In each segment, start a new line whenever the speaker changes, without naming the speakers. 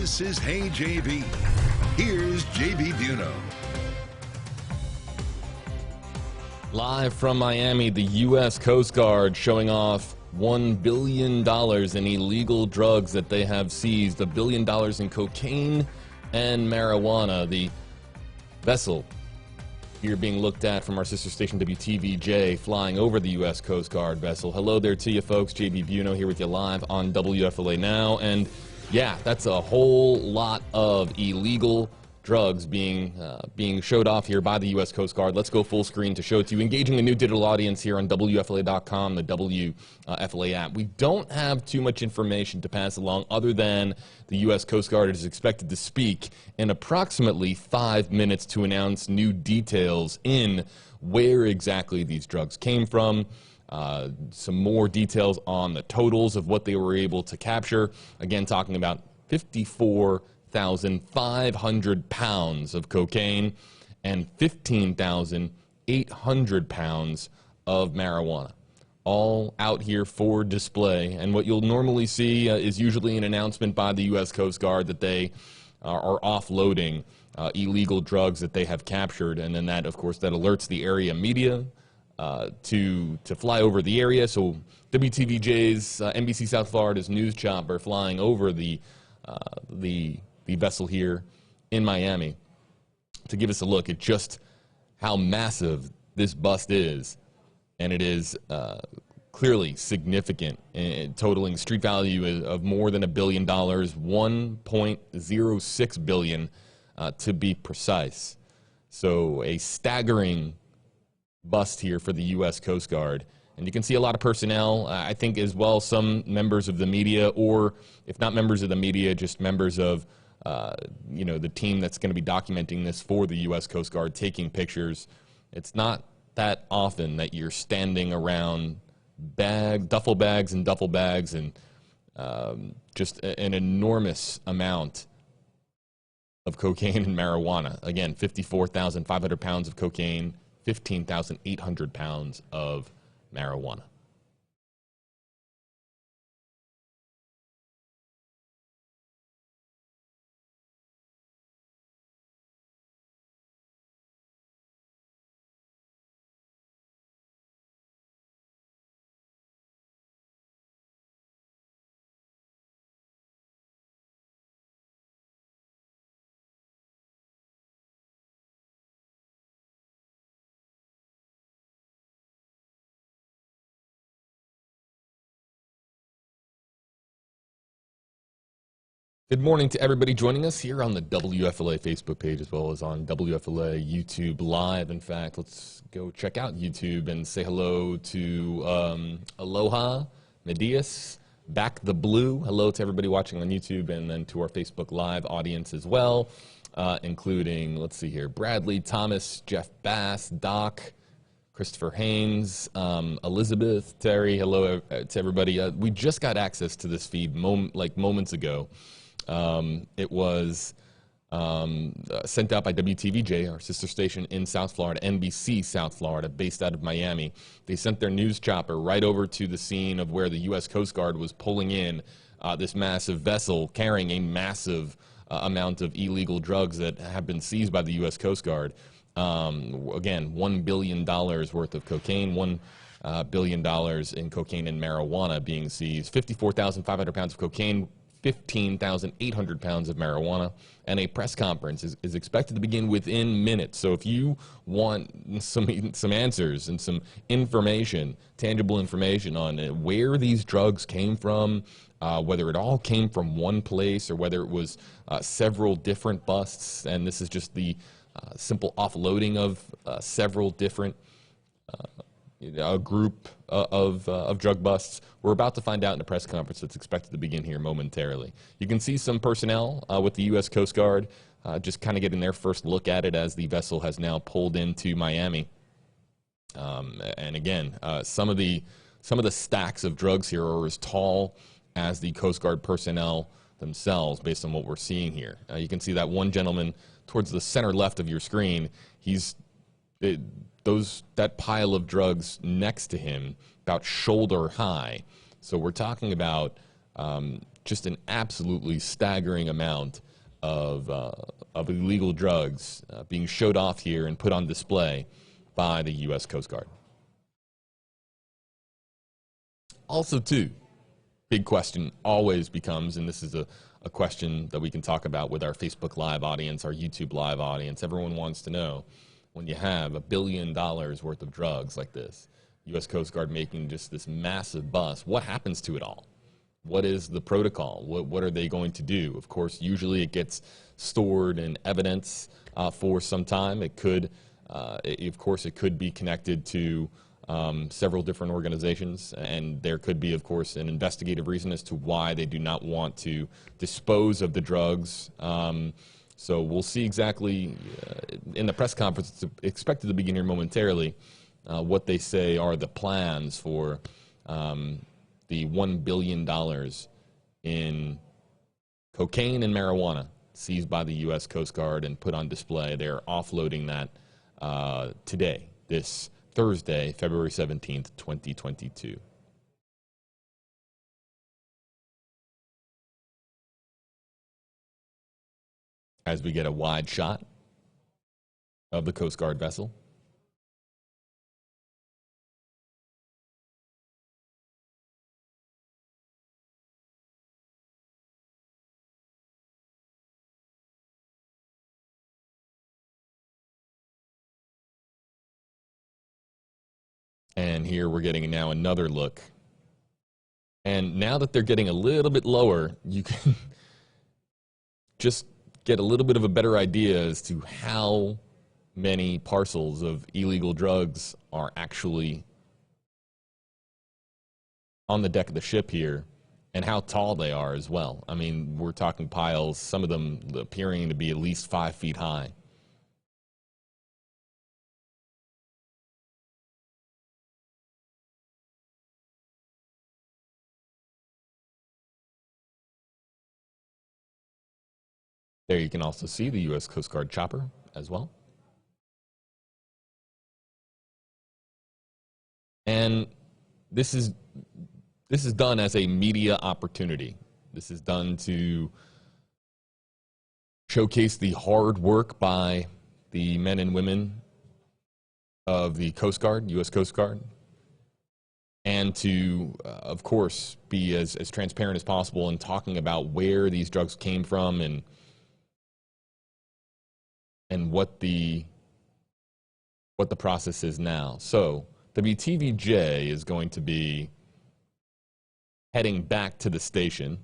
This is Hey JB. Here's JB Buno.
Live from Miami, the U.S. Coast Guard showing off $1 billion in illegal drugs that they have seized, $1 billion in cocaine and marijuana. The vessel here being looked at from our sister station WTVJ, flying over the U.S. Coast Guard vessel. Hello there to you folks, JB Buno here with you live on WFLA Now. And yeah, that's a whole lot of illegal drugs being showed off here by the U.S. Coast Guard. Let's go full screen to show it to you, engaging a new digital audience here on WFLA.com, the WFLA app. We don't have too much information to pass along other than the U.S. Coast Guard is expected to speak in approximately 5 minutes to announce new details in where exactly these drugs came from. Some more details on the totals of what they were able to capture. Again, talking about 54,500 pounds of cocaine and 15,800 pounds of marijuana, all out here for display. And what you'll normally see is usually an announcement by the U.S. Coast Guard that they are offloading illegal drugs that they have captured, and then that, of course, that alerts the area media to fly over the area. So WTVJ's NBC South Florida's news chopper flying over the vessel here in Miami to give us a look at just how massive this bust is. And it is clearly significant, totaling street value of more than $1 billion, $1.06 billion to be precise. So a staggering bust here for the U.S. Coast Guard. And you can see a lot of personnel, I think as well, some members of the media, or if not members of the media, just members of the team that's going to be documenting this for the U.S. Coast Guard, taking pictures. It's not that often that you're standing around duffel bags and just an enormous amount of cocaine and marijuana. Again, 54,500 pounds of cocaine, 15,800 pounds of marijuana. Good morning to everybody joining us here on the WFLA Facebook page as well as on WFLA YouTube Live. In fact, let's go check out YouTube and say hello to Aloha, Medias, Back the Blue. Hello to everybody watching on YouTube, and then to our Facebook Live audience as well, including, let's see here, Bradley, Thomas, Jeff Bass, Doc, Christopher Haynes, Elizabeth, Terry. Hello to everybody. We just got access to this feed moments ago. It was sent out by WTVJ, our sister station in South Florida, NBC South Florida, based out of Miami. They sent their news chopper right over to the scene of where the U.S. Coast Guard was pulling in this massive vessel carrying a massive amount of illegal drugs that have been seized by the U.S. Coast Guard. Again, $1 billion worth of cocaine, $1 billion in cocaine and marijuana being seized, 54,500 pounds of cocaine, 15,800 pounds of marijuana, and a press conference is expected to begin within minutes. So if you want some answers and some information, tangible information on where these drugs came from, whether it all came from one place or whether it was several different busts, and this is just the simple offloading of several different a group of drug busts. We're about to find out in a press conference that's expected to begin here momentarily. You can see some personnel with the U.S. Coast Guard just kind of getting their first look at it as the vessel has now pulled into Miami. And again, some of the stacks of drugs here are as tall as the Coast Guard personnel themselves, based on what we're seeing here. You can see that one gentleman towards the center left of your screen. That pile of drugs next to him, about shoulder high. So we're talking about just an absolutely staggering amount of illegal drugs being showed off here and put on display by the U.S. Coast Guard. Also, too, big question always becomes, and this is a question that we can talk about with our Facebook Live audience, our YouTube Live audience. Everyone wants to know, when you have $1 billion worth of drugs like this, U.S. Coast Guard making just this massive bust, what happens to it all? What is the protocol? What are they going to do? Of course, usually it gets stored in evidence for some time. It could, of course, it could be connected to several different organizations, and there could be, of course, an investigative reason as to why they do not want to dispose of the drugs. So we'll see exactly in the press conference, it's expected to begin here momentarily, what they say are the plans for the $1 billion in cocaine and marijuana seized by the U.S. Coast Guard and put on display. They're offloading that today, this Thursday, February 17th, 2022. As we get a wide shot of the Coast Guard vessel. And here we're getting now another look. And now that they're getting a little bit lower, you can just get a little bit of a better idea as to how many parcels of illegal drugs are actually on the deck of the ship here, and how tall they are as well. I mean, we're talking piles, some of them appearing to be at least 5 feet high. There you can also see the U.S. Coast Guard chopper as well. And this is done as a media opportunity. This is done to showcase the hard work by the men and women of the Coast Guard, U.S. Coast Guard, and to, of course, be as transparent as possible in talking about where these drugs came from and what the process is now. So WTVJ is going to be heading back to the station,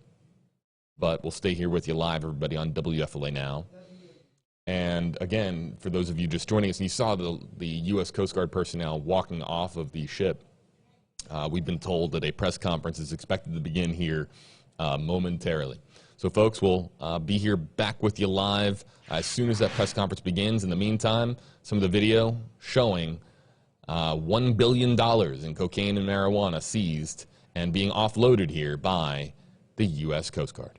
but we'll stay here with you live, everybody, on WFLA Now. And again, for those of you just joining us, and you saw the U.S. Coast Guard personnel walking off of the ship, we've been told that a press conference is expected to begin here momentarily. So, folks, we'll be here back with you live as soon as that press conference begins. In the meantime, some of the video showing $1 billion in cocaine and marijuana seized and being offloaded here by the U.S. Coast Guard.